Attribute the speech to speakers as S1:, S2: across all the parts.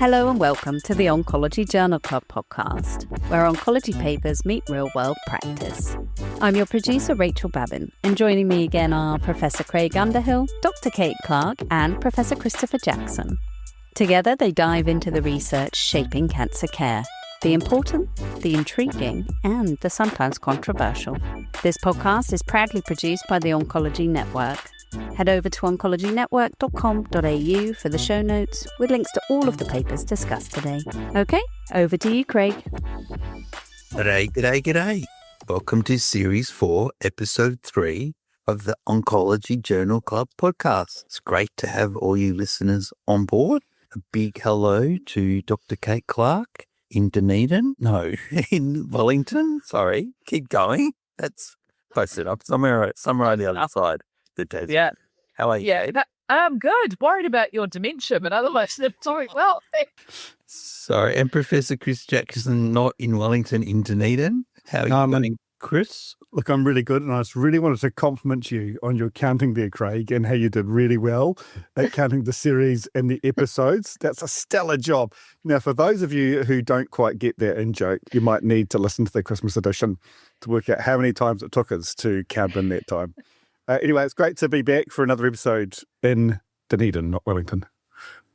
S1: Hello and welcome to the Oncology Journal Club podcast, where oncology papers meet real-world practice. I'm your producer, Rachel Babin, and joining me again are Professor Craig Underhill, Dr. Kate Clarke, and Professor Christopher Jackson. Together, they dive into the research shaping cancer care, the important, the intriguing, and the sometimes controversial. This podcast is proudly produced by the Oncology Network. Head over to oncologynetwork.com.au for the show notes with links to all of the papers discussed today. Okay, over to you, Craig.
S2: G'day. Welcome to Series 4, Episode 3 of the Oncology Journal Club podcast. It's great to have all you listeners on board. A big hello to Dr. Kate Clarke in Dunedin. No, in Wellington. Sorry, keep going. That's close enough. Somewhere on the other side.
S3: Yeah.
S2: How are you?
S3: Yeah, I'm good. Worried about your dementia, but otherwise, they're doing well.
S2: Sorry, and Professor Chris Jackson, not in Wellington, in Dunedin. How are you doing, Chris?
S4: Look, I'm really good, and I just really wanted to compliment you on your counting there, Craig, and how you did really well at counting the series and the episodes. That's a stellar job. Now, for those of you who don't quite get that in-joke, you might need to listen to the Christmas edition to work out how many times it took us to count in that time. Anyway, it's great to be back for another episode in Dunedin, not Wellington,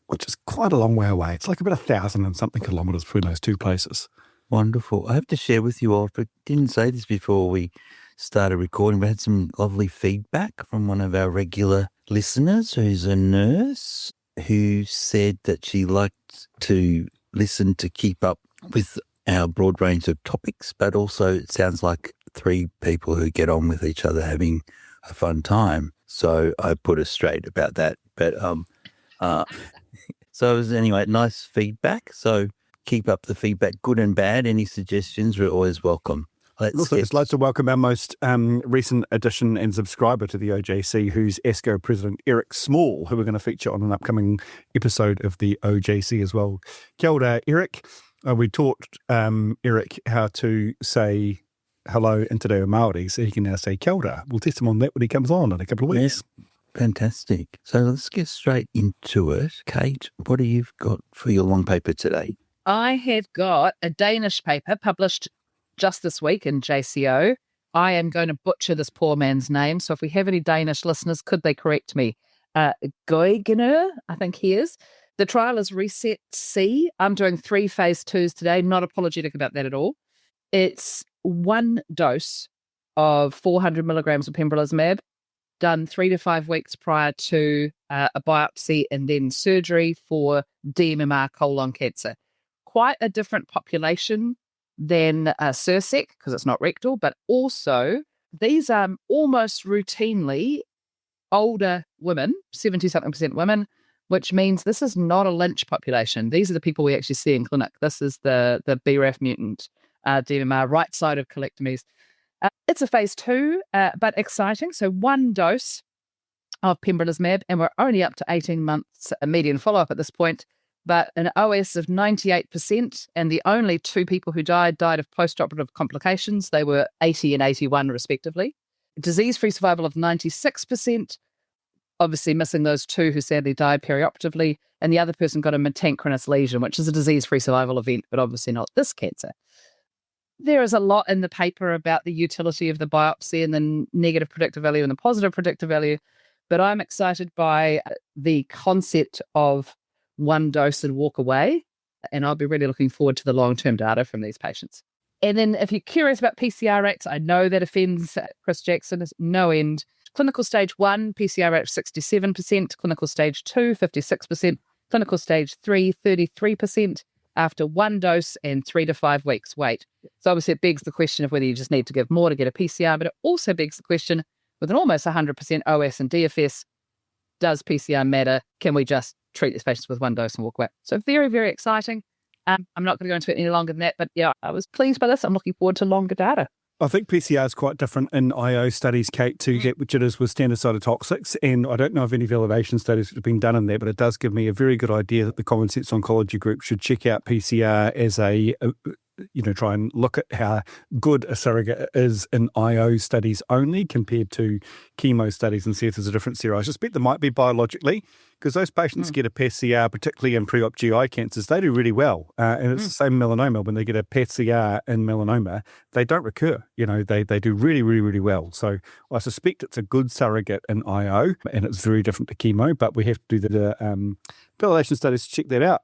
S4: which is quite a long way away. It's like about 1,000 and something kilometres between those two places.
S2: Wonderful. I have to share with you all, but didn't say this before we started recording. We had some lovely feedback from one of our regular listeners who's a nurse who said that she liked to listen to keep up with our broad range of topics, but also it sounds like three people who get on with each other having a fun time. So I put her straight about that. But so it was, anyway, nice feedback. So keep up the feedback, good and bad. Any suggestions are always welcome.
S4: I'd like to welcome our most recent addition and subscriber to the OJC, who's ESCO President Eric Small, who we're going to feature on an upcoming episode of the OJC as well. Kia ora, Eric. We taught Eric how to say hello in Te Reo Māori, so he can now say kia ora. We'll test him on that when he comes on in a couple of weeks.
S2: Yes, fantastic. So let's get straight into it. Kate, what have you got for your long paper today?
S3: I have got a Danish paper published just this week in JCO. I am going to butcher this poor man's name, so if we have any Danish listeners, could they correct me? Goigener, I think he is. The trial is Reset C. I'm doing 3 phase 2s today, not apologetic about that at all. It's one dose of 400 milligrams of pembrolizumab done 3 to 5 weeks prior to a biopsy and then surgery for DMMR colon cancer. Quite a different population than CERSEC because it's not rectal, but also these are almost routinely older women, 70-something% women, which means this is not a Lynch population. These are the people we actually see in clinic. This is the BRAF mutant DMMR, right side of colectomies. It's a phase 2, but exciting. So 1 dose of pembrolizumab, and we're only up to 18 months median follow-up at this point, but an OS of 98%, and the only 2 people who died of post-operative complications. They were 80 and 81 respectively. Disease-free survival of 96%, obviously missing those 2 who sadly died perioperatively, and the other person got a metachronous lesion, which is a disease-free survival event, but obviously not this cancer. There is a lot in the paper about the utility of the biopsy and the negative predictive value and the positive predictive value, but I'm excited by the concept of 1 dose and walk away, and I'll be really looking forward to the long-term data from these patients. And then if you're curious about PCR rates, I know that offends Chris Jackson is no end. Clinical stage 1, PCR rate of 67%, clinical stage 2, 56%, clinical stage 3, 33%. After 1 dose and 3 to 5 weeks wait. So obviously it begs the question of whether you just need to give more to get a PCR, but it also begs the question, with an almost 100% OS and DFS, does PCR matter? Can we just treat these patients with 1 dose and walk away? So very, very exciting. I'm not going to go into it any longer than that, but yeah, I was pleased by this. I'm looking forward to longer data.
S4: I think PCR is quite different in IO studies, Kate, to get which it is with standard cytotoxics. And I don't know of any validation studies that have been done in there, but it does give me a very good idea that the Common Sense Oncology Group should check out PCR as try and look at how good a surrogate is in IO studies only compared to chemo studies and see if there's a difference there. I suspect there might be biologically, because those patients get a PET-CR, particularly in pre-op GI cancers, they do really well. And it's the same melanoma. When they get a PET-CR in melanoma, they don't recur. They do really, really, really well. So I suspect it's a good surrogate in IO, and it's very different to chemo, but we have to do the validation studies to check that out.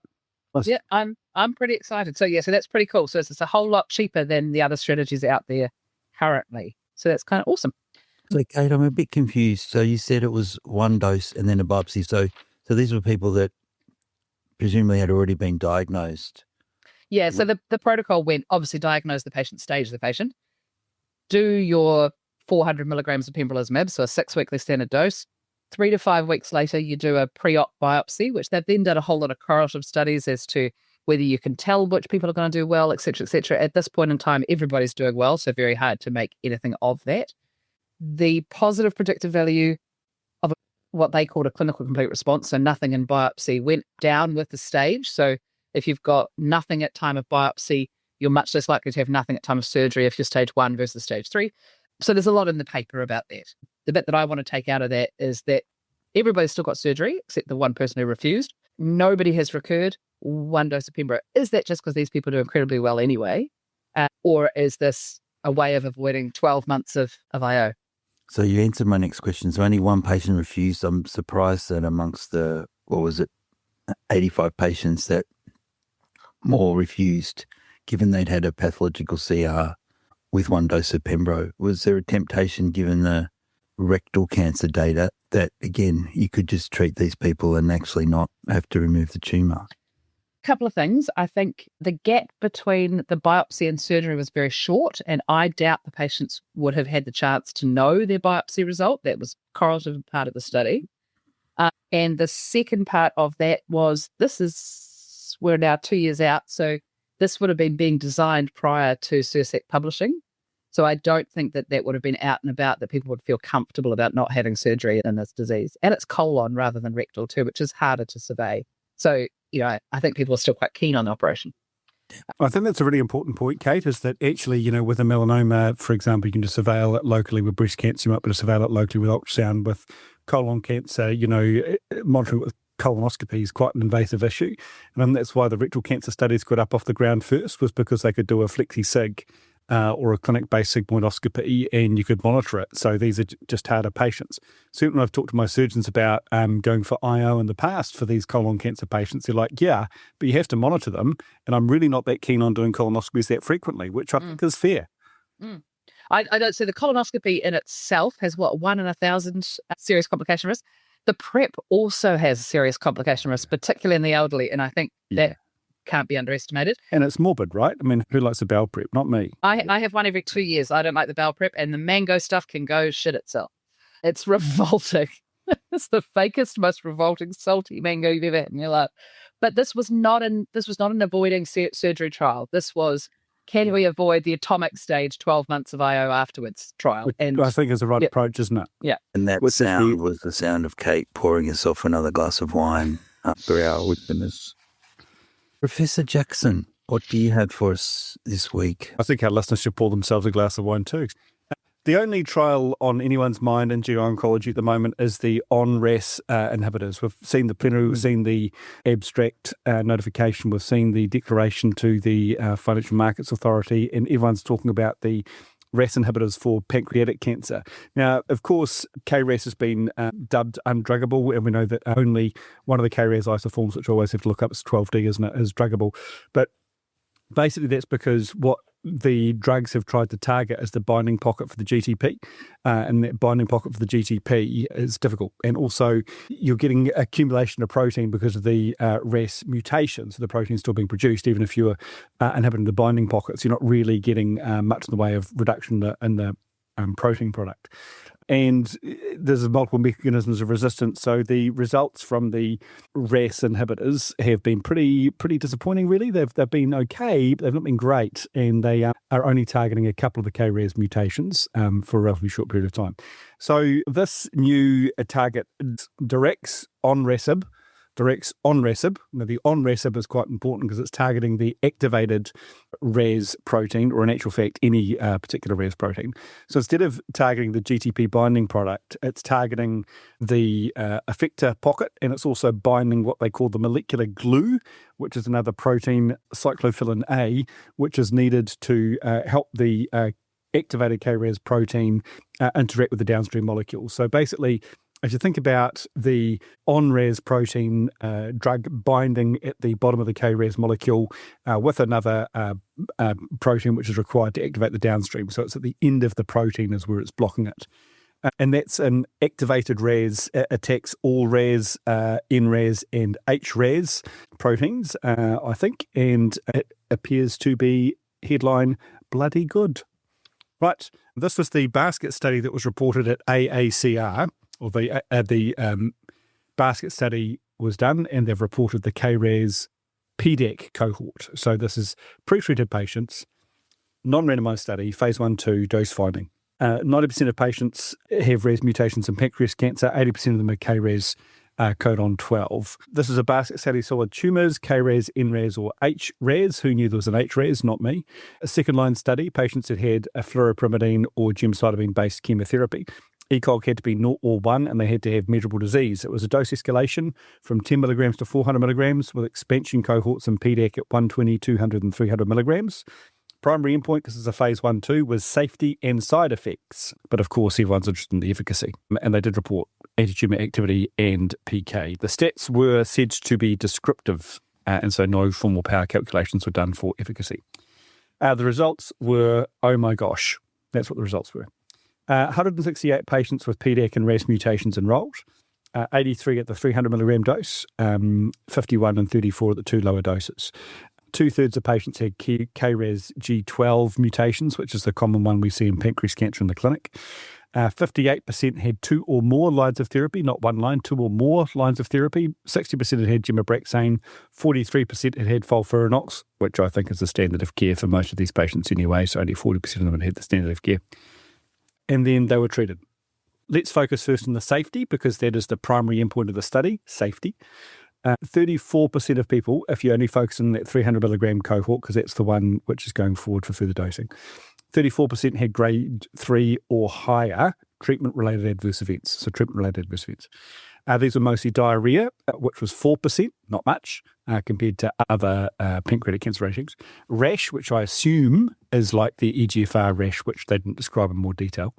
S3: Yeah, I'm pretty excited. So that's pretty cool. So it's a whole lot cheaper than the other strategies out there currently. So that's kind of awesome.
S2: So, Kate, I'm a bit confused. So you said it was one dose and then a biopsy. So these were people that presumably had already been diagnosed.
S3: Yeah, so the protocol went, obviously diagnose the patient, stage the patient, do your 400 milligrams of pembrolizumab, so a 6-weekly standard dose. 3 to 5 weeks later, you do a pre-op biopsy, which they've then done a whole lot of correlative studies as to whether you can tell which people are going to do well, et cetera, et cetera. At this point in time, everybody's doing well, so very hard to make anything of that. The positive predictive value of what they called a clinical complete response, so nothing in biopsy, went down with the stage. So if you've got nothing at time of biopsy, you're much less likely to have nothing at time of surgery if you're stage 1 versus stage 3. So there's a lot in the paper about that. The bit that I want to take out of that is that everybody's still got surgery, except the one person who refused. Nobody has recurred. 1 dose of pembro. Is that just because these people do incredibly well anyway? Or is this a way of avoiding 12 months of IO?
S2: So you answered my next question. So only one patient refused. I'm surprised that amongst the, 85 patients that more refused, given they'd had a pathological CR with 1 dose of pembro. Was there a temptation, given the rectal cancer data, that, again, you could just treat these people and actually not have to remove the tumour?
S3: Couple of things. I think the gap between the biopsy and surgery was very short, and I doubt the patients would have had the chance to know their biopsy result. That was a correlative part of the study. And the second part of that was, we're now 2 years out, so this would have been being designed prior to Sursec publishing. So I don't think that would have been out and about, that people would feel comfortable about not having surgery in this disease. And it's colon rather than rectal too, which is harder to survey. So, I think people are still quite keen on the operation.
S4: I think that's a really important point, Kate, is that actually, with a melanoma, for example, you can just surveil it locally. With breast cancer, you might be able to surveil it locally with ultrasound. With colon cancer, monitoring it with colonoscopy is quite an invasive issue. And that's why the rectal cancer studies got up off the ground first, was because they could do a flexi-sig or a clinic-based sigmoidoscopy, and you could monitor it. So these are just harder patients. Certainly, when I've talked to my surgeons about going for IO in the past for these colon cancer patients, they're like, yeah, but you have to monitor them, and I'm really not that keen on doing colonoscopies that frequently, which I think is fair.
S3: I don't see the colonoscopy in itself has 1 in 1,000 serious complication risk. The prep also has a serious complication risk, particularly in the elderly, and I think that can't be underestimated.
S4: And it's morbid, right? I mean, who likes a bowel prep? Not me.
S3: I have one every 2 years. I don't like the bowel prep, and the mango stuff can go shit itself. It's revolting. It's the fakest, most revolting, salty mango you've ever had in your life. But this was not an avoiding surgery trial. This was, can we avoid the atomic stage 12 months of IO afterwards trial?
S4: And I think is the right approach, isn't it?
S3: Yeah.
S2: And that sound was the sound of Kate pouring herself another glass of wine after our witness. Professor Jackson, what do you have for us this week?
S4: I think our listeners should pour themselves a glass of wine too. The only trial on anyone's mind in GI oncology at the moment is the RAS inhibitors. We've seen the plenary, we've seen the abstract notification, we've seen the declaration to the Financial Markets Authority, and everyone's talking about the RAS inhibitors for pancreatic cancer. Now, of course, KRAS has been dubbed undruggable, and we know that only one of the KRAS isoforms, which I always have to look up, is 12D, isn't it, is druggable. But basically that's because what the drugs have tried to target is the binding pocket for the GTP, and that binding pocket for the GTP is difficult. And also you're getting accumulation of protein because of the RAS mutations. So the protein's still being produced, even if you're inhibiting the binding pockets. You're not really getting much in the way of reduction in the protein product. And there's multiple mechanisms of resistance. So the results from the RAS inhibitors have been pretty disappointing, really. They've been okay, but they've not been great. And they are only targeting a couple of the KRAS mutations for a relatively short period of time. So this new target, daraxonrasib, daraxonrasib. Now, the onrasib is quite important because it's targeting the activated RAS protein, or in actual fact, any particular RAS protein. So instead of targeting the GTP binding product, it's targeting the effector pocket, and it's also binding what they call the molecular glue, which is another protein, cyclophilin A, which is needed to help the activated KRAS protein interact with the downstream molecules. So basically, if you think about the on-RAS protein drug binding at the bottom of the KRAS molecule with another protein which is required to activate the downstream. So it's at the end of the protein is where it's blocking it. And that's an activated RAS, attacks all RAS, NRAS and HRAS proteins, I think. And it appears to be, headline, bloody good. Right. This was the basket study that was reported at AACR. Or the basket study was done, and they've reported the KRAS PDAC cohort. So this is pre-treated patients, non-randomized study, phase 1/2 dose finding. 90% of patients have RAS mutations in pancreas cancer. 80% of them are KRAS codon 12. This is a basket study, solid tumours, KRAS, NRAS or HRAS. Who knew there was an HRAS? Not me. A second-line study, patients that had a fluoropyrimidine or gemcitabine-based chemotherapy. ECOG had to be 0 or 1, and they had to have measurable disease. It was a dose escalation from 10 milligrams to 400 milligrams with expansion cohorts in PDAC at 120, 200 and 300 milligrams. Primary endpoint, because it's a phase 1/2, was safety and side effects. But of course, everyone's interested in the efficacy. And they did report anti-tumour activity and PK. The stats were said to be descriptive, and so no formal power calculations were done for efficacy. The results were, oh my gosh, that's what the results were. 168 patients with PDAC and RAS mutations enrolled, 83 at the 300 milligram dose, 51 and 34 at the two lower doses. 2/3 of patients had KRAS G12 mutations, which is the common one we see in pancreas cancer in the clinic. 58% had 2 or more lines of therapy, not one line, 2 or more lines of therapy. 60% had gemabraxane, 43% had FOLFIRINOX, which I think is the standard of care for most of these patients anyway, so only 40% of them had the standard of care. And then they were treated. Let's focus first on the safety, because that is the primary endpoint of the study, safety. 34% of people, if you only focus on that 300 milligram cohort, because that's the one which is going forward for further dosing, 34% had grade 3 or higher treatment-related adverse events. So treatment-related adverse events. These were mostly diarrhea, which was 4%, not much, compared to other pancreatic cancer regimes. Rash, which I assume is like the EGFR rash, which they didn't describe in more detail.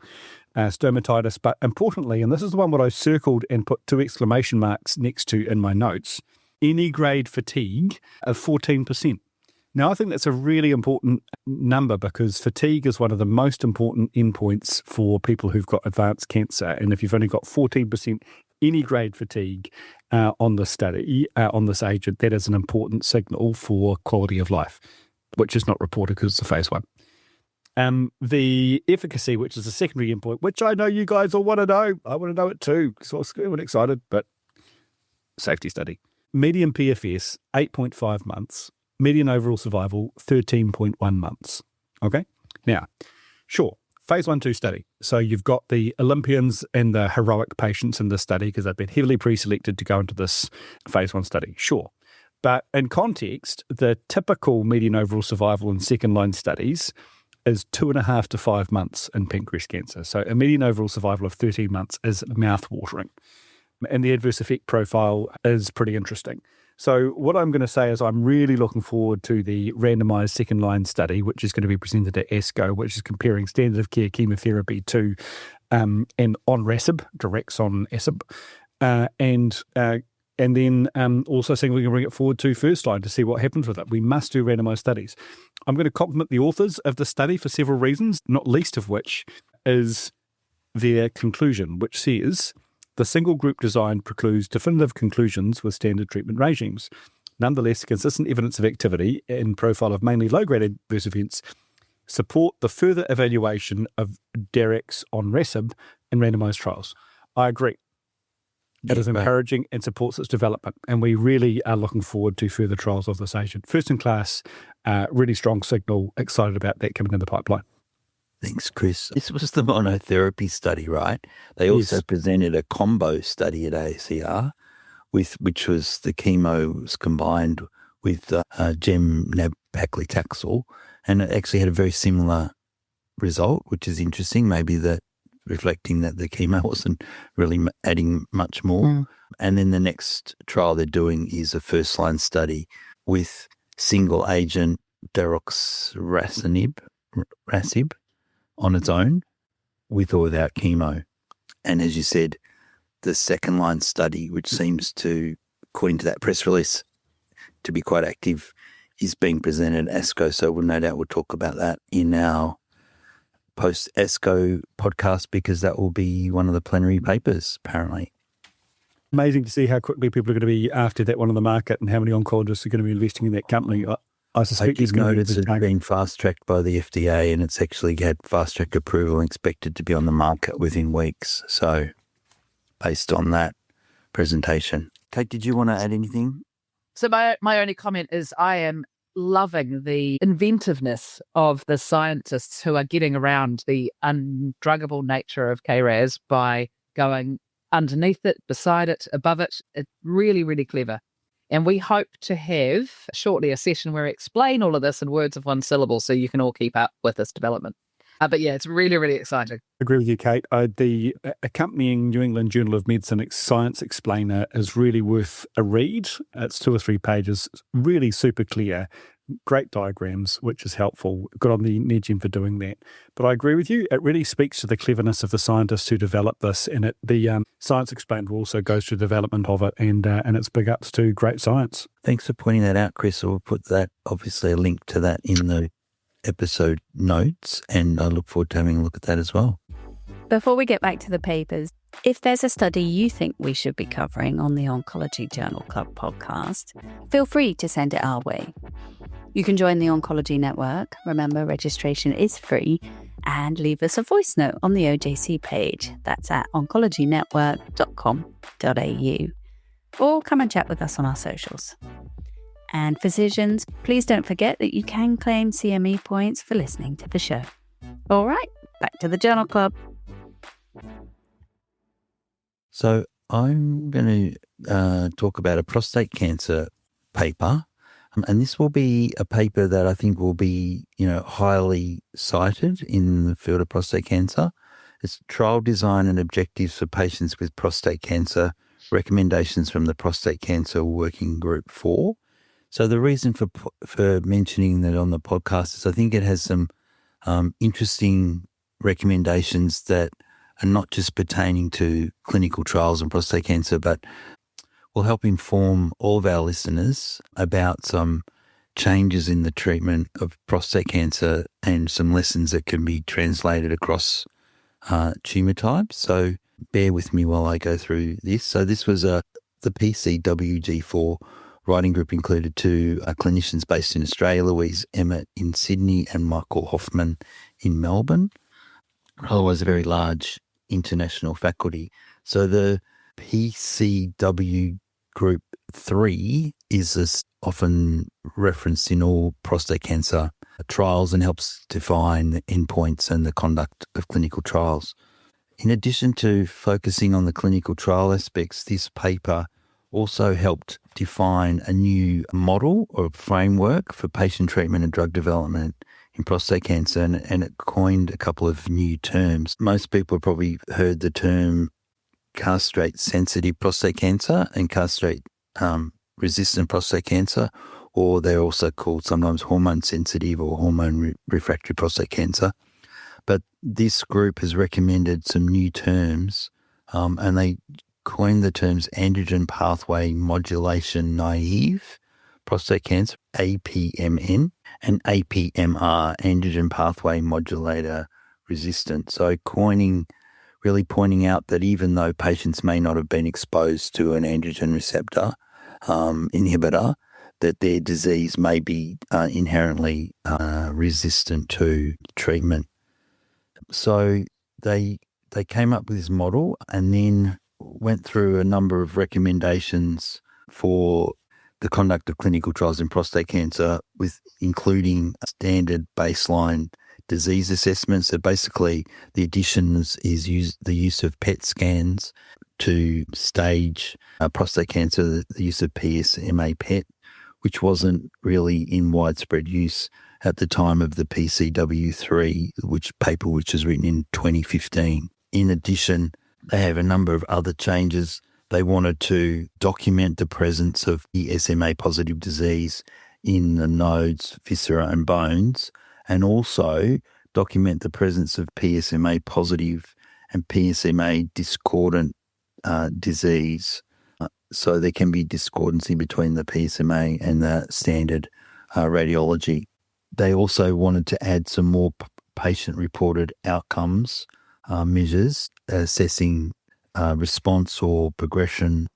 S4: Stomatitis, but importantly, and this is the one what I circled and put 2 exclamation marks next to in my notes, any grade fatigue of 14%. Now, I think that's a really important number, because fatigue is one of the most important endpoints for people who've got advanced cancer. And if you've only got 14% any grade fatigue on the study, on this agent, that is an important signal for quality of life, which is not reported because it's a phase 1. The efficacy, which is a secondary endpoint, which I know you guys all want to know. I want to know it too, so I'm excited, but safety study. Median PFS, 8.5 months. Median overall survival, 13.1 months. Okay? Now, sure, phase 1/2 study. So you've got the Olympians and the heroic patients in this study because they've been heavily pre-selected to go into this phase 1 study. Sure. But in context, the typical median overall survival in second-line studies is 2.5 to 5 months in pancreas cancer. So a median overall survival of 13 months is mouth-watering. And the adverse effect profile is pretty interesting. So what I'm going to say is I'm really looking forward to the randomized second-line study, which is going to be presented at ASCO, which is comparing standard of care chemotherapy to an onrasib, daraxonrasib, and then also saying we can bring it forward to first line to see what happens with it. We must do randomized studies. I'm going to compliment the authors of the study for several reasons, not least of which is their conclusion, which says the single group design precludes definitive conclusions with standard treatment regimes. Nonetheless, consistent evidence of activity and profile of mainly low-grade adverse events support the further evaluation of daraxonrasib in randomized trials. I agree. It is encouraging and supports its development, and we really are looking forward to further trials of this agent. First in class, really strong signal, excited about that coming in the pipeline.
S2: Thanks, Chris. This was the monotherapy study, right? They also presented a combo study at AACR which was the chemo was combined with gem-nab-paclitaxel, and it actually had a very similar result, which is interesting, maybe that reflecting that the chemo wasn't really adding much more. And then the next trial they're doing is a first-line study with single-agent daraxonrasib on its own, with or without chemo. And as you said, the second-line study, which seems to, according to that press release, to be quite active, is being presented at ASCO. So no doubt we'll talk about that in our post-ASCO podcast, because that will be one of the plenary papers, apparently.
S4: Amazing to see how quickly people are going to be after that one on the market and how many oncologists are going to be investing in that company. I suspect it's going to
S2: notice it's been fast-tracked by the FDA, and it's actually had fast-track approval and expected to be on the market within weeks. So based on that presentation. Kate, did you want to add anything?
S3: So my only comment is I am loving the inventiveness of the scientists who are getting around the undruggable nature of KRAS by going underneath it, beside it, above it. It's really, really clever. And we hope to have shortly a session where we explain all of this in words of one syllable so you can all keep up with this development. But yeah, it's really, really exciting.
S4: I agree with you, Kate. The accompanying New England Journal of Medicine Science Explainer is really worth a read. It's 2 or 3 pages, really super clear, great diagrams, which is helpful. Good on the NEDGEM for doing that. But I agree with you. It really speaks to the cleverness of the scientists who developed this. And the Science Explainer also goes through the development of it, and it's big ups to great science.
S2: Thanks for pointing that out, Chris. We'll put that, obviously, a link to that in the episode notes, and I look forward to having a look at that as well.
S1: Before we get back to the papers, if there's a study you think we should be covering on the Oncology Journal Club podcast, feel free to send it our way. You can join the Oncology Network. Remember, registration is free, and leave us a voice note on the OJC page. That's at oncologynetwork.com.au. Or come and chat with us on our socials. And physicians, please don't forget that you can claim CME points for listening to the show. All right, back to the Journal Club.
S2: So I'm going to talk about a prostate cancer paper, and this will be a paper that I think will be, highly cited in the field of prostate cancer. It's trial design and objectives for patients with prostate cancer, recommendations from the Prostate Cancer Working Group 4. So the reason for mentioning that on the podcast is I think it has some interesting recommendations that are not just pertaining to clinical trials in prostate cancer, but will help inform all of our listeners about some changes in the treatment of prostate cancer and some lessons that can be translated across tumour types. So bear with me while I go through this. So this was the PCWG4 writing group included 2 clinicians based in Australia, Louise Emmett in Sydney and Michael Hoffman in Melbourne. Otherwise, a very large international faculty. So the PCW Group 3 is often referenced in all prostate cancer trials and helps define the endpoints and the conduct of clinical trials. In addition to focusing on the clinical trial aspects, this paper also helped define a new model or framework for patient treatment and drug development in prostate cancer, and it coined a couple of new terms. Most people have probably heard the term castrate-sensitive prostate cancer and castrate-resistant prostate cancer, or they're also called sometimes hormone-sensitive or hormone-refractory prostate cancer. But this group has recommended some new terms, and they coined the terms androgen pathway modulation naive prostate cancer, APMN, and APMR, androgen pathway modulator resistant. So really pointing out that even though patients may not have been exposed to an androgen receptor inhibitor, that their disease may be inherently resistant to treatment. So they came up with this model and then went through a number of recommendations for the conduct of clinical trials in prostate cancer, with including standard baseline disease assessments. So basically, the addition is the use of PET scans to stage prostate cancer, the use of PSMA PET, which wasn't really in widespread use at the time of the PCW3, which was written in 2015. In addition, they have a number of other changes. They wanted to document the presence of PSMA-positive disease in the nodes, viscera and bones, and also document the presence of PSMA-positive and PSMA-discordant disease. So there can be discordancy between the PSMA and the standard radiology. They also wanted to add some more patient-reported outcomes measures assessing response or progression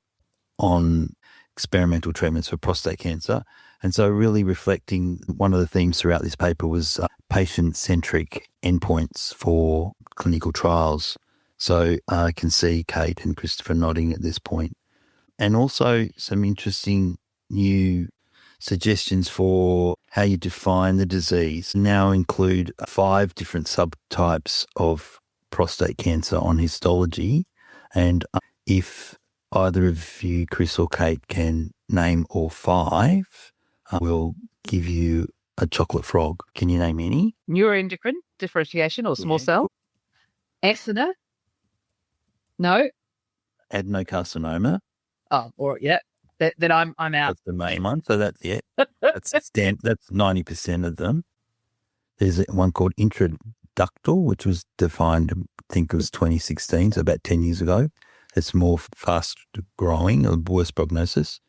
S2: on experimental treatments for prostate cancer. And so really reflecting, one of the themes throughout this paper was patient-centric endpoints for clinical trials. So I can see Kate and Christopher nodding at this point. And also some interesting new suggestions for how you define the disease now include 5 different subtypes of prostate cancer on histology. And if either of you, Chris or Kate, can name all 5, we'll give you a chocolate frog. Can you name any?
S3: Neuroendocrine differentiation or small cell. Acina. No.
S2: Adenocarcinoma.
S3: Oh, or yeah. Then I'm out.
S2: That's the main one. So that's that's 90% of them. There's one called intraductal, which was defined, I think it was 2016, so about 10 years ago. It's more fast growing, or worse prognosis.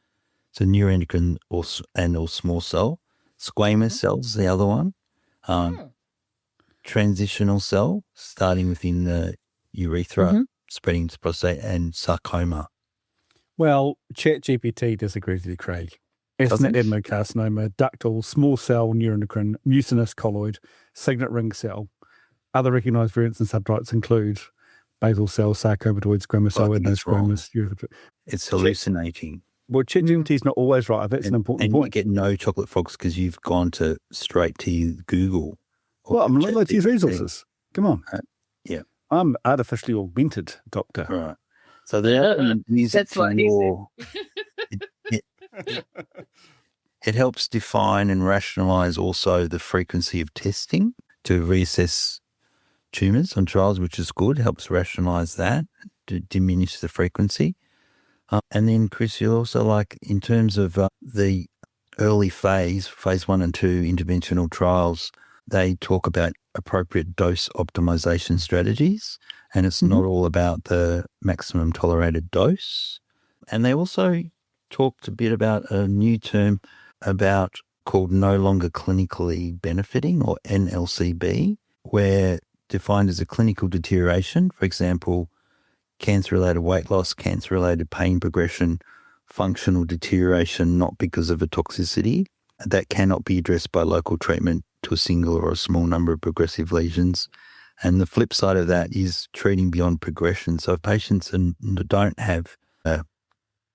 S2: So neuroendocrine or small cell. Squamous cells, the other one. Transitional cell, starting within the urethra, spreading to prostate, and sarcoma.
S4: Well, ChatGPT disagrees with you, Craig. Acina, adenocarcinoma, ductal, small cell, neuroendocrine, mucinous colloid, signet ring cell. Other recognised variants and subtypes include basal cell, sarcomatoid, squamous cell, adenosquamous.
S2: It's hallucinating.
S4: Well, ChatGPT is not always right. That's an important point.
S2: You get no chocolate frogs because you've gone straight to Google.
S4: Well, I'm looking at these resources. Come on.
S2: Yeah.
S4: I'm artificially augmented, doctor.
S2: Right. So the music for your... It helps define and rationalise also the frequency of testing to reassess tumours on trials, which is good. It helps rationalise that, to diminish the frequency. And then, Chris, you also in terms of the early phase 1 and 2 interventional trials, they talk about appropriate dose optimization strategies, and it's not all about the maximum tolerated dose. And they also talked a bit about a new term called no longer clinically benefiting, or NLCB, where defined as a clinical deterioration, for example, cancer-related weight loss, cancer-related pain progression, functional deterioration, not because of a toxicity, that cannot be addressed by local treatment to a single or a small number of progressive lesions. And the flip side of that is treating beyond progression. So if patients don't have a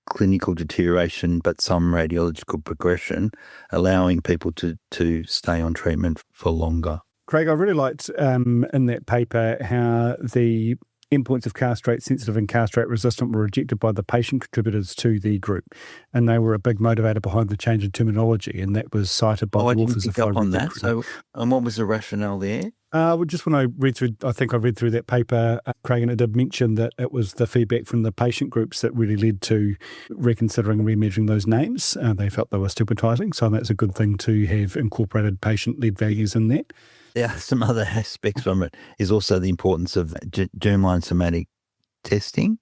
S2: clinical deterioration but some radiological progression, allowing people to stay on treatment for longer.
S4: Craig, I really liked in that paper how the endpoints of castrate-sensitive and castrate-resistant were rejected by the patient contributors to the group, and they were a big motivator behind the change in terminology, and that was cited by the authors.
S2: I didn't pick up on that. So, and what was the rationale there?
S4: Just when I read through, I think I read through that paper, Craig, and it did mention that it was the feedback from the patient groups that really led to reconsidering and remeasuring those names. They felt they were stigmatizing, so that's a good thing to have incorporated patient-led values in that.
S2: Yeah, some other aspects from it is also the importance of germline somatic testing,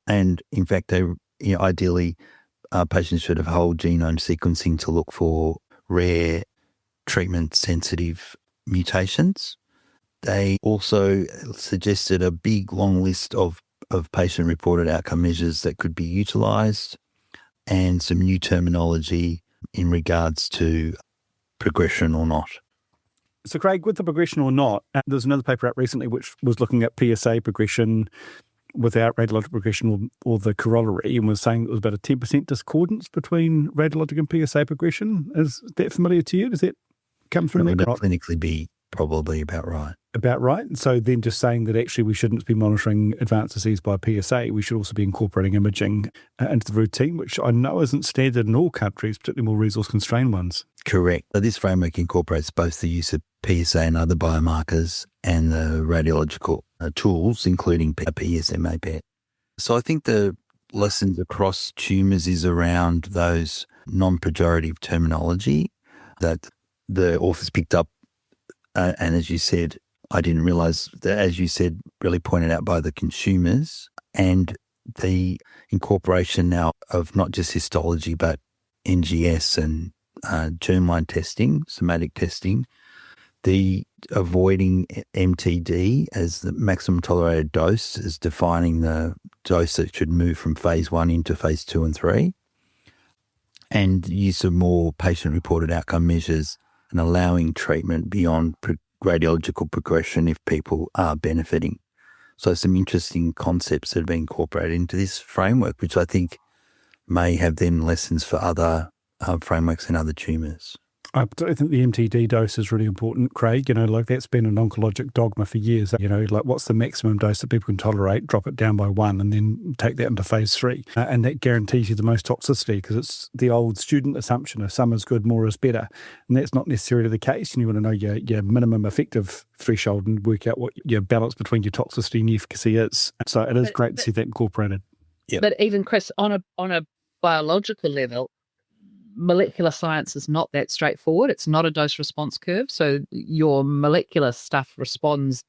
S2: and in fact, ideally, patients should have whole genome sequencing to look for rare treatment-sensitive mutations. They also suggested a big, long list of patient-reported outcome measures that could be utilised, and some new terminology in regards to progression or not.
S4: So, Craig, with the progression or not, there's another paper out recently which was looking at PSA progression without radiologic progression or the corollary, and was saying it was about a 10% discordance between radiologic and PSA progression. Is that familiar to you? Does that come through?
S2: It would clinically be probably about right.
S4: About right. So then just saying that actually we shouldn't be monitoring advanced disease by PSA, we should also be incorporating imaging into the routine, which I know isn't standard in all countries, particularly more resource-constrained ones.
S2: Correct. So this framework incorporates both the use of PSA and other biomarkers and the radiological tools, including PSMA PET. So I think the lessons across tumours is around those non-pejorative terminology that the authors picked up. And as you said, I didn't realise that, as you said, really pointed out by the consumers, and the incorporation now of not just histology but NGS and germline testing, somatic testing, the avoiding MTD as the maximum tolerated dose is defining the dose that should move from phase 1 into phase 2 and 3, and use of more patient-reported outcome measures and allowing treatment beyond radiological progression if people are benefiting. So some interesting concepts that have been incorporated into this framework, which I think may have then lessons for other frameworks in other tumours.
S4: I think the MTD dose is really important, Craig. Like that's been an oncologic dogma for years. Like what's the maximum dose that people can tolerate, drop it down by 1 and then take that into phase 3. And that guarantees you the most toxicity because it's the old student assumption of some is good, more is better. And that's not necessarily the case. And you want to know your minimum effective threshold and work out what your balance between your toxicity and efficacy is. So it is great to see that incorporated.
S2: Yep.
S3: But even, Chris, on a biological level, molecular science is not that straightforward. It's not a dose response curve. So your molecular stuff responds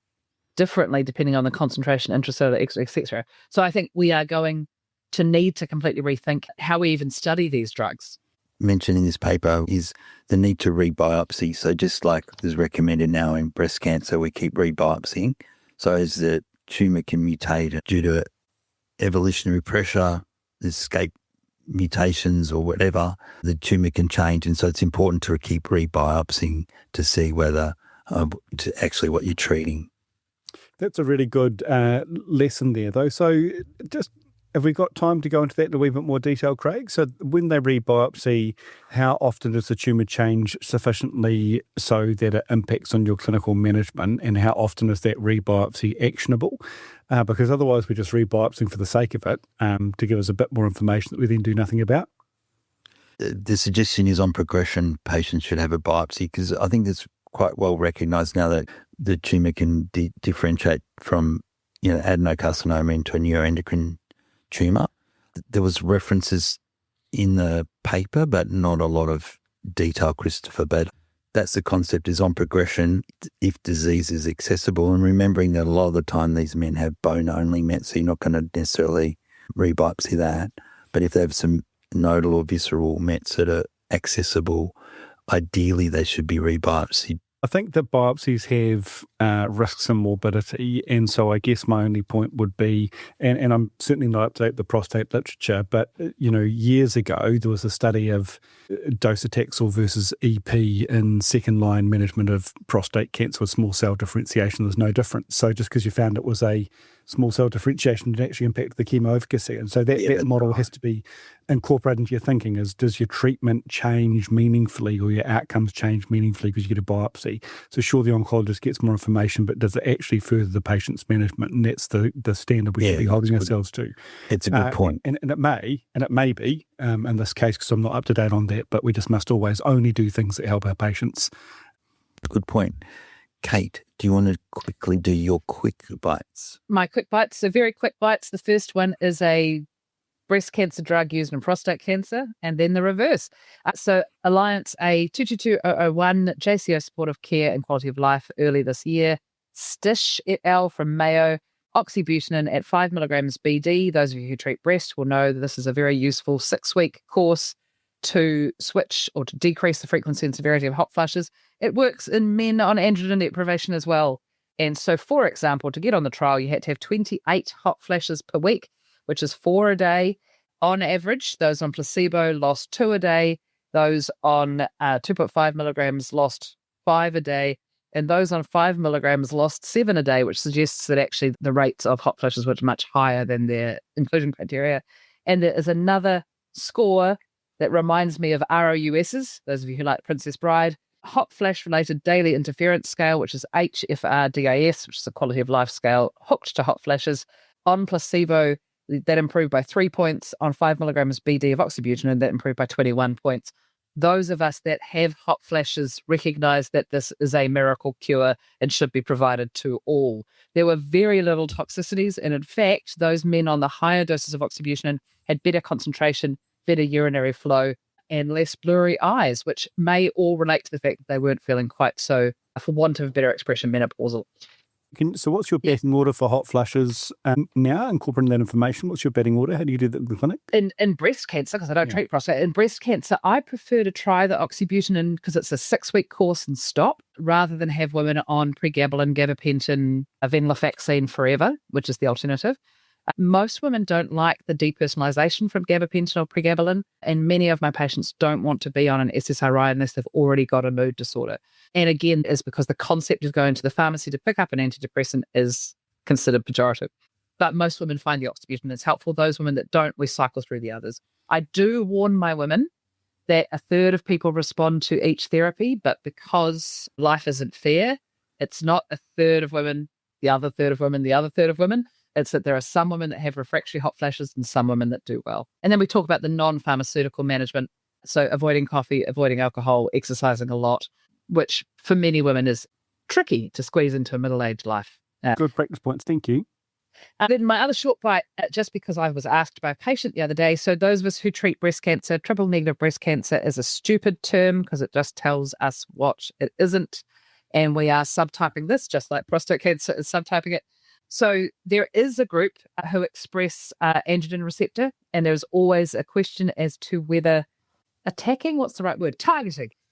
S3: differently depending on the concentration, intracellular, etc. So I think we are going to need to completely rethink how we even study these drugs.
S2: Mentioned in this paper is the need to rebiopsy. So just like is recommended now in breast cancer, we keep rebiopsying. So as the tumour can mutate due to evolutionary pressure, escape mutations or whatever, the tumour can change. And so it's important to keep rebiopsying to see whether to actually what you're treating.
S4: That's a really good lesson there, though. So just have we got time to go into that in a wee bit more detail, Craig? So when they rebiopsy, how often does the tumour change sufficiently so that it impacts on your clinical management, and how often is that rebiopsy actionable? Because otherwise we're just rebiopsying for the sake of it to give us a bit more information that we then do nothing about.
S2: The suggestion is on progression, patients should have a biopsy because I think it's quite well recognised now that the tumour can differentiate from adenocarcinoma into a neuroendocrine tumour. There was references in the paper, but not a lot of detail, Christopher. But that's the concept, is on progression if disease is accessible, and remembering that a lot of the time these men have bone-only mets, so you're not going to necessarily rebiopsy that. But if they have some nodal or visceral mets that are accessible, ideally they should be rebiopsied.
S4: I think that biopsies have risks and morbidity, and so I guess my only point would be, and I'm certainly not up to date the prostate literature, but years ago there was a study of docetaxel versus EP in second-line management of prostate cancer with small cell differentiation. There's no difference. So just because you found it was a small cell differentiation didn't actually impact the chemo efficacy, and so that model has to be incorporated into your thinking. Is does your treatment change meaningfully or your outcomes change meaningfully because you get a biopsy? So sure, the oncologist gets more information, but does it actually further the patient's management? And that's the standard we should be holding ourselves to.
S2: It's a good point.
S4: And it may be in this case, because I'm not up to date on that, but we just must always only do things that help our patients.
S2: Good point. Kate, do you want to quickly do your quick bites?
S3: My quick bites, so very quick bites. The first one is a breast cancer drug used in prostate cancer, and then the reverse. So Alliance A222001, JCO Supportive Care and Quality of Life early this year. Stish et al. From Mayo, oxybutynin at 5 milligrams BD. Those of you who treat breast will know that this is a very useful 6-week course to switch or to decrease the frequency and severity of hot flushes. It works in men on androgen deprivation as well. And so, for example, to get on the trial, you had to have 28 hot flashes per week, which is 4 a day. On average, those on placebo lost 2 a day. Those on 2.5 milligrams lost 5 a day. And those on 5 milligrams lost 7 a day, which suggests that actually the rates of hot flushes were much higher than their inclusion criteria. And there is another score that reminds me of ROUSs, those of you who like Princess Bride. hot flash-related daily interference scale, which is HFR-DIS, which is a quality of life scale, hooked to hot flashes. On placebo, that improved by 3 points. On 5 milligrams BD of oxybutynin, that improved by 21 points. Those of us that have hot flashes recognize that this is a miracle cure and should be provided to all. There were very little toxicities, and in fact, those men on the higher doses of oxybutynin had better concentration, better urinary flow, and less blurry eyes, which may all relate to the fact that they weren't feeling quite so, for want of a better expression, menopausal.
S4: So what's your batting order for hot flushes now, incorporating that information? What's your batting order? How do you do that in the clinic?
S3: In breast cancer, because I don't treat prostate, in breast cancer, I prefer to try the oxybutynin because it's a 6-week course and stop, rather than have women on pregabalin, gabapentin, venlafaxine forever, which is the alternative. Most women don't like the depersonalization from gabapentin or pregabalin, and many of my patients don't want to be on an SSRI unless they've already got a mood disorder. And again, is because the concept of going to the pharmacy to pick up an antidepressant is considered pejorative. But most women find the oxybutynin is helpful. Those women that don't, we cycle through the others. I do warn my women that a third of people respond to each therapy, but because life isn't fair, it's not a third of women, the other third of women, the other third of women. It's that there are some women that have refractory hot flashes and some women that do well. And then we talk about the non-pharmaceutical management. So avoiding coffee, avoiding alcohol, exercising a lot, which for many women is tricky to squeeze into a middle-aged life.
S4: Good practice points. Thank you.
S3: And then my other short bite, just because I was asked by a patient the other day, so those of us who treat breast cancer, triple-negative breast cancer is a stupid term because it just tells us what it isn't. And we are subtyping this, just like prostate cancer is subtyping it. So there is a group who express androgen receptor, and there's always a question as to whether targeting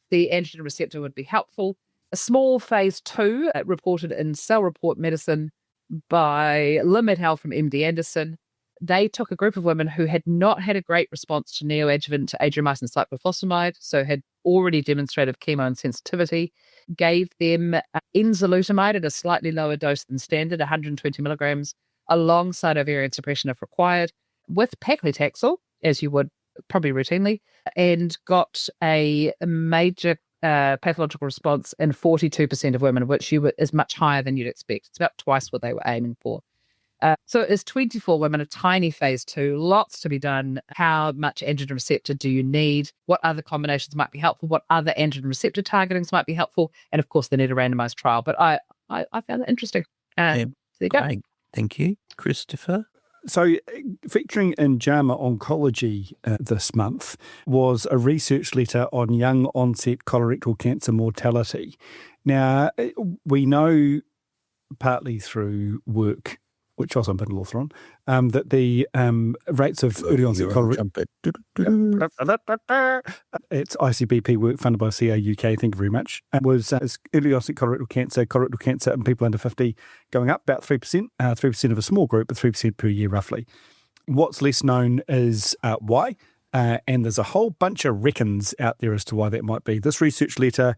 S3: the androgen receptor would be helpful. A small phase 2 reported in Cell Report Medicine by Lim et al. From MD Anderson. They took a group of women who had not had a great response to neoadjuvant adriamycin cyclophosphamide, so had already demonstrated chemo insensitivity, gave them enzalutamide at a slightly lower dose than standard, 120 milligrams, alongside ovarian suppression if required, with paclitaxel, as you would probably routinely, and got a major pathological response in 42% of women, which is much higher than you'd expect. It's about twice what they were aiming for. So it's 24 women, a tiny phase 2, lots to be done. How much androgen receptor do you need? What other combinations might be helpful? What other androgen receptor targetings might be helpful? And of course, they need a randomized trial. But I found that interesting. There you go.
S2: Thank you. Christopher?
S4: So featuring in JAMA Oncology this month was a research letter on young onset colorectal cancer mortality. Now, we know partly through work, which also I'm a little thrown, that the rates of early onset colorectal... It's ICBP work funded by CA UK, thank you very much. Was early onset colorectal cancer in people under 50 going up about 3%, 3% of a small group, but 3% per year roughly. What's less known is why. And there's a whole bunch of reckons out there as to why that might be. This research letter,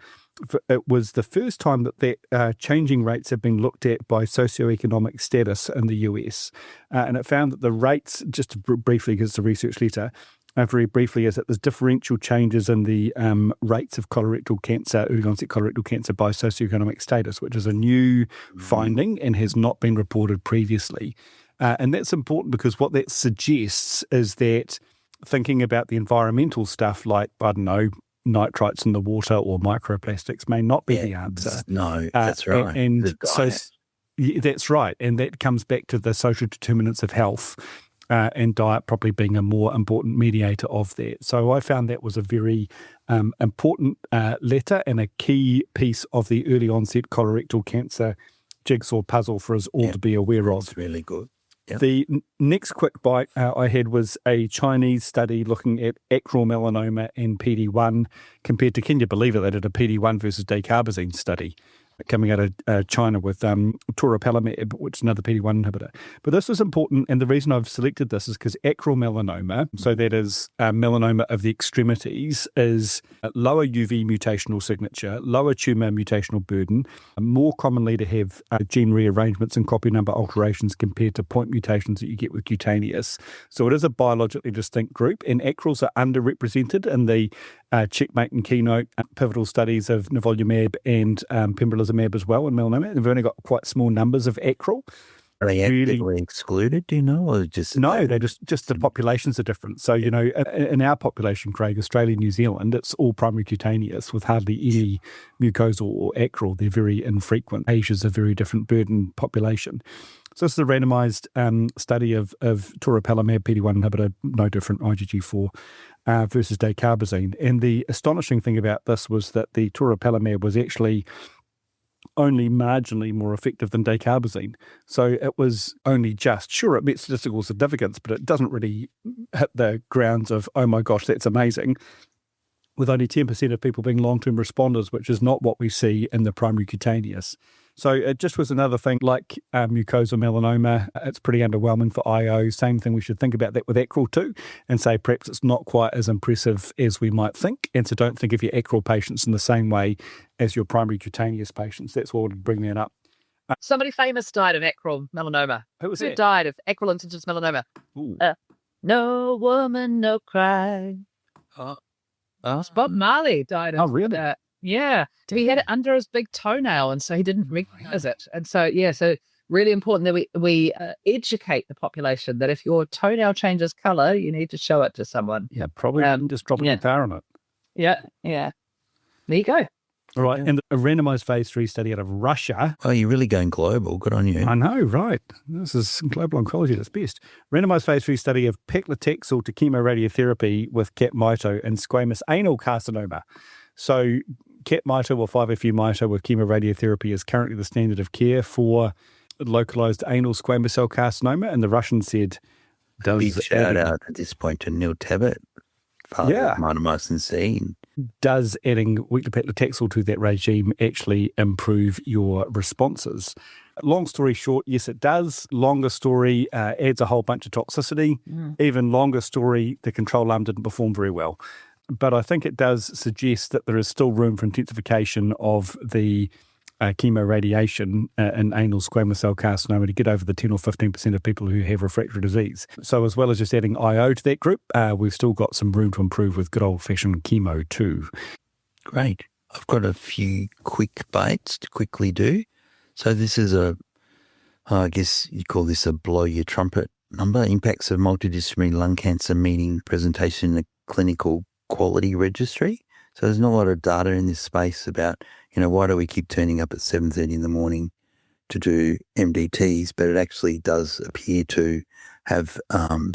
S4: it was the first time that changing rates have been looked at by socioeconomic status in the US. And it found that the rates, just briefly, because it's a research letter, very briefly, is that there's differential changes in the rates of colorectal cancer, early onset colorectal cancer by socioeconomic status, which is a new finding and has not been reported previously. And that's important because what that suggests is that thinking about the environmental stuff like, I don't know, nitrites in the water or microplastics may not be the answer.
S2: No, that's right.
S4: And so that's right. And that comes back to the social determinants of health and diet probably being a more important mediator of that. So I found that was a very important letter and a key piece of the early onset colorectal cancer jigsaw puzzle for us all to be aware of.
S2: It's really good. Yep.
S4: The next quick bite I had was a Chinese study looking at acral melanoma and PD-1 compared to, can you believe it, they did a PD-1 versus dacarbazine study coming out of China with toripalimab, which is another PD-1 inhibitor. But this was important, and the reason I've selected this is because acral melanoma, so that is melanoma of the extremities, is lower UV mutational signature, lower tumour mutational burden, more commonly to have gene rearrangements and copy number alterations compared to point mutations that you get with cutaneous. So it is a biologically distinct group, and acrals are underrepresented in the Checkmate and Keynote pivotal studies of nivolumab and pembrolizumab as well in melanoma. They've only got quite small numbers of acral.
S2: Are they actively excluded, do you know, or just...
S4: No, they're just the populations are different. So, in our population, Craig, Australia, New Zealand, it's all primary cutaneous with hardly any mucosal or acral. They're very infrequent. Asia's a very different burden population. So this is a randomized study of toripalimab, PD-1 inhibitor, no different, IgG4, versus dacarbazine. And the astonishing thing about this was that the toripalimab was actually only marginally more effective than dacarbazine. So it was only just, sure, it met statistical significance, but it doesn't really hit the grounds of, oh my gosh, that's amazing, with only 10% of people being long-term responders, which is not what we see in the primary cutaneous. So it just was another thing like mucosal melanoma. It's pretty underwhelming for IO. Same thing, we should think about that with acral too and say perhaps it's not quite as impressive as we might think. And so don't think of your acral patients in the same way as your primary cutaneous patients. That's what would bring that up.
S3: Somebody famous died of acral melanoma.
S4: Who was
S3: Who
S4: that?
S3: died of acral incidence melanoma? No woman, no cry. It's Bob Marley died of.
S4: Oh, really?
S3: Yeah. He had it under his big toenail, and so he didn't recognize it. And so, so really important that we educate the population that if your toenail changes color, you need to show it to someone.
S4: Yeah, probably just drop a guitar on it.
S3: Yeah. There you go.
S4: All right, and a randomized phase 3 study out of Russia.
S2: Oh, you're really going global. Good on you.
S4: I know, right. This is global oncology at its best. Randomized phase 3 study of paclitaxel to chemoradiotherapy with Capmito and squamous anal carcinoma. So Capmito or 5-FU mito with chemoradiotherapy is currently the standard of care for localized anal squamous cell carcinoma, and the Russians said...
S2: Big shout out at this point to Neil Tabbitt, father of mitomycin C.
S4: Does adding weekly paclitaxel to that regime actually improve your responses? Long story short, yes, it does. Longer story, adds a whole bunch of toxicity. Even longer story, the control arm didn't perform very well. But I think it does suggest that there is still room for intensification of the chemoradiation in anal squamous cell carcinoma to get over the 10 or 15% of people who have refractory disease. So as well as just adding IO to that group, we've still got some room to improve with good old-fashioned chemo too.
S2: Great. I've got a few quick bites to quickly do. So this is I guess you call this a blow your trumpet number, impacts of multidisciplinary lung cancer meeting presentation in a clinical quality registry. So there's not a lot of data in this space about, why do we keep turning up at 7:30 in the morning to do MDTs, but it actually does appear to have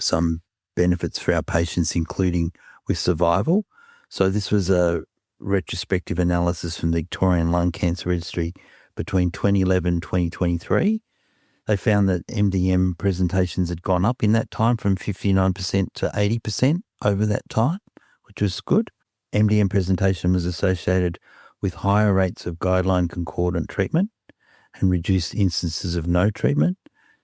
S2: some benefits for our patients, including with survival. So this was a retrospective analysis from the Victorian Lung Cancer Registry between 2011 and 2023. They found that MDM presentations had gone up in that time from 59% to 80% over that time, which was good. MDM presentation was associated with higher rates of guideline concordant treatment and reduced instances of no treatment,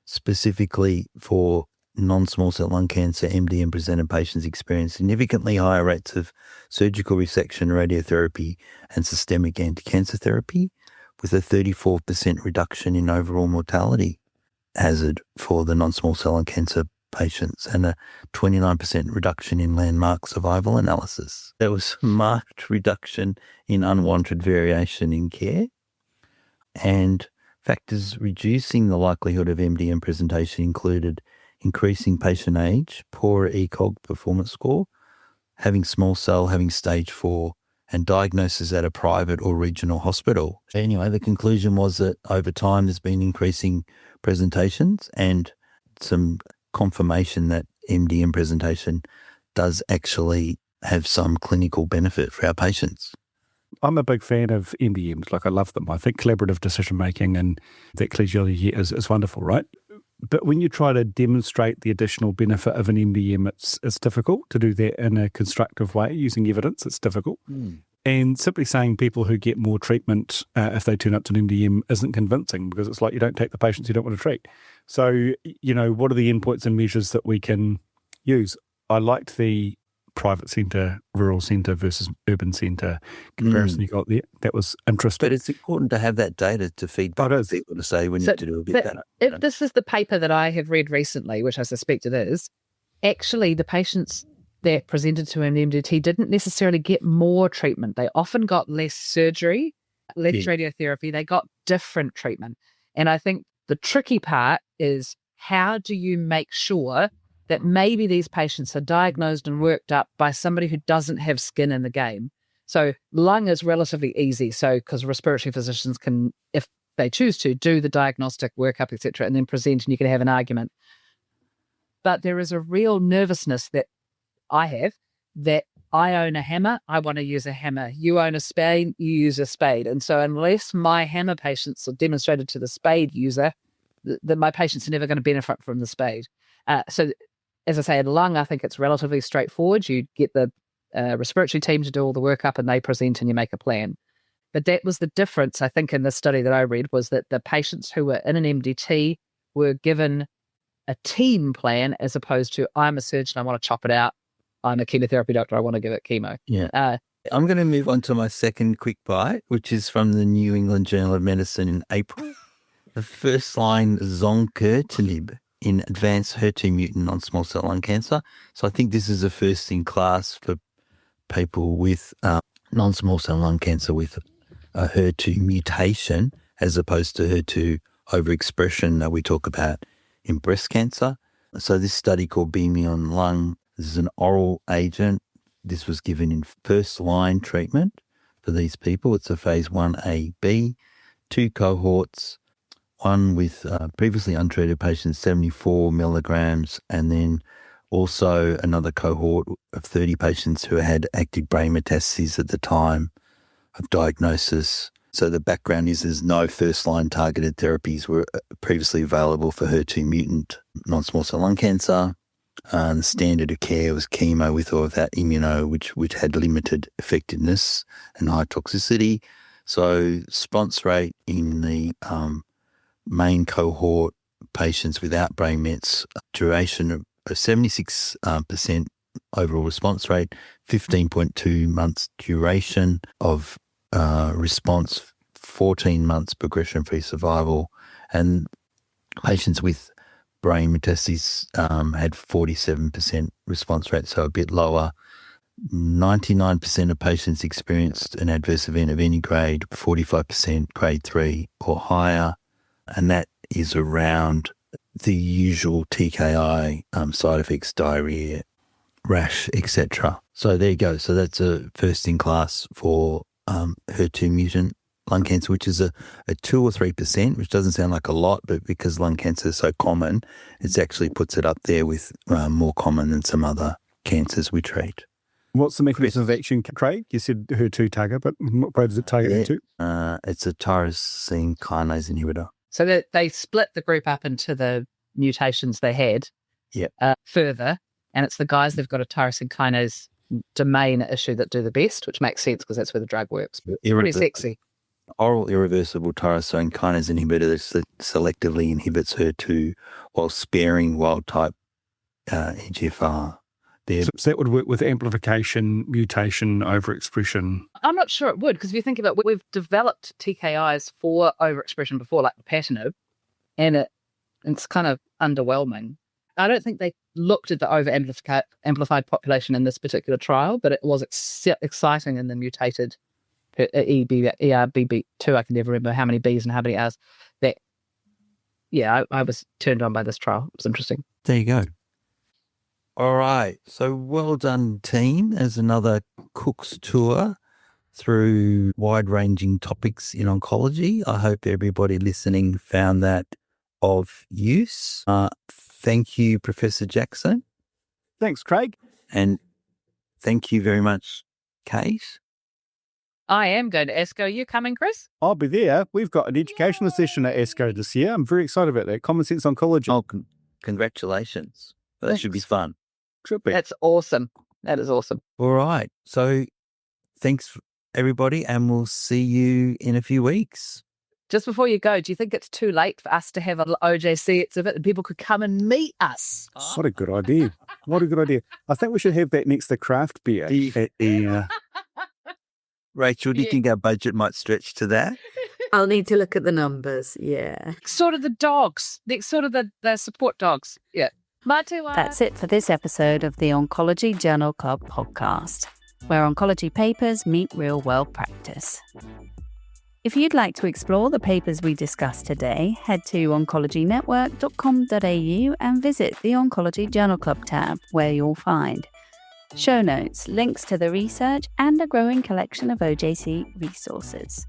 S2: specifically for non-small cell lung cancer. MDM presented patients experienced significantly higher rates of surgical resection, radiotherapy, and systemic anti-cancer therapy, with a 34% reduction in overall mortality hazard for the non-small cell lung cancer patients and a 29% reduction in landmark survival analysis. There was a marked reduction in unwanted variation in care, and factors reducing the likelihood of MDM presentation included increasing patient age, poorer ECOG performance score, having small cell, having stage 4, and diagnosis at a private or regional hospital. Anyway, the conclusion was that over time there's been increasing presentations and some confirmation that MDM presentation does actually have some clinical benefit for our patients.
S4: I'm a big fan of MDMs. I love them. I think collaborative decision-making and that collegiality is wonderful, right? But when you try to demonstrate the additional benefit of an MDM, it's difficult to do that in a constructive way using evidence. It's difficult. And simply saying people who get more treatment if they turn up to an MDM isn't convincing, because it's like you don't take the patients you don't want to treat. So, what are the endpoints and measures that we can use? I liked the private centre, rural centre versus urban centre comparison you got there. That was interesting.
S2: But it's important to have that data to feed back to people to say we need to do a bit better.
S3: If this is the paper that I have read recently, which I suspect it is, actually the patients, that presented to an MDT didn't necessarily get more treatment. They often got less surgery, less radiotherapy. They got different treatment. And I think the tricky part is, how do you make sure that maybe these patients are diagnosed and worked up by somebody who doesn't have skin in the game? So lung is relatively easy. So because respiratory physicians can, if they choose to, do the diagnostic workup, etc., and then present, and you can have an argument. But there is a real nervousness that I have, that I own a hammer, I want to use a hammer. You own a spade, you use a spade. And so unless my hammer patients are demonstrated to the spade user, my patients are never going to benefit from the spade. So as I say, in lung, I think it's relatively straightforward. You get the respiratory team to do all the workup and they present and you make a plan. But that was the difference, I think, in the study that I read, was that the patients who were in an MDT were given a team plan as opposed to, I'm a surgeon, I want to chop it out. I'm a chemotherapy doctor, I want to give it chemo.
S2: Yeah. I'm going to move on to my second quick bite, which is from the New England Journal of Medicine in April. The first-line zongertinib in advanced HER2 mutant non-small cell lung cancer. So I think this is a first in class for people with non-small cell lung cancer with a HER2 mutation, as opposed to HER2 overexpression that we talk about in breast cancer. So this study called BEAMION Lung, this is an oral agent. This was given in first-line treatment for these people. It's a phase 1A/B, 2 cohorts, one with previously untreated patients, 74 milligrams, and then also another cohort of 30 patients who had active brain metastases at the time of diagnosis. So the background is there's no first-line targeted therapies were previously available for HER2 mutant non-small cell lung cancer. The standard of care was chemo with or without immuno, which had limited effectiveness and high toxicity. So response rate in the main cohort, patients without brain mets, duration of 76% overall response rate, 15.2 months duration of response, 14 months progression-free survival, and patients with brain metastases had 47% response rate, so a bit lower. 99% of patients experienced an adverse event of any grade, 45% grade 3 or higher, and that is around the usual TKI side effects, diarrhea, rash, etc. So there you go. So that's a first in class for HER2 mutant lung cancer, which is a 2 or 3%, which doesn't sound like a lot, but because lung cancer is so common, it actually puts it up there with more common than some other cancers we treat.
S4: What's the mechanism of action, Craig? You said HER2 target, but what does it target HER2?
S2: It's a tyrosine kinase inhibitor.
S3: So they split the group up into the mutations they had further, and it's the guys that've got a tyrosine kinase domain issue that do the best, which makes sense because that's where the drug works. Pretty sexy.
S2: Oral irreversible tyrosine kinase inhibitor that selectively inhibits HER2 while sparing wild-type EGFR.
S4: So that would work with amplification, mutation, overexpression?
S3: I'm not sure it would, because if you think about it, we've developed TKIs for overexpression before, like patinib, and it's kind of underwhelming. I don't think they looked at the over-amplified population in this particular trial, but it was exciting in the mutated ERBB2, I can never remember how many Bs and how many Rs. I was turned on by this trial. It was interesting.
S2: There you go. All right. So well done, team. As another Cook's tour through wide-ranging topics in oncology. I hope everybody listening found that of use. Thank you, Professor Jackson.
S4: Thanks, Craig.
S2: And thank you very much, Kate.
S3: I am going to ESCO. Are you coming, Chris?
S4: I'll be there. We've got an educational session at ESCO this year. I'm very excited about that. Common Sense Oncology.
S2: Oh, congratulations. That should be fun.
S4: Should be.
S3: That's awesome. That is awesome.
S2: All right. So thanks, everybody, and we'll see you in a few weeks.
S3: Just before you go, do you think it's too late for us to have a little OJC exhibit and people could come and meet us?
S4: What a good idea. What a good idea. I think we should have that next to craft beer. At the,
S2: Rachel, do you think our budget might stretch to that?
S1: I'll need to look at the numbers. Yeah.
S3: Sort of the dogs. Sort of the support dogs. Yeah.
S1: That's it for this episode of the Oncology Journal Club podcast, where oncology papers meet real-world practice. If you'd like to explore the papers we discussed today, head to oncologynetwork.com.au and visit the Oncology Journal Club tab, where you'll find show notes, links to the research, and a growing collection of OJC resources.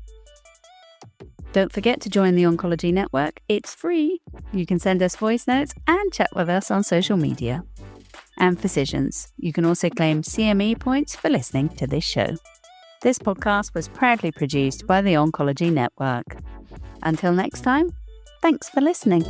S1: Don't forget to join the Oncology Network. It's free. You can send us voice notes and chat with us on social media. And physicians, you can also claim CME points for listening to this show. This podcast was proudly produced by the Oncology Network. Until next time, thanks for listening.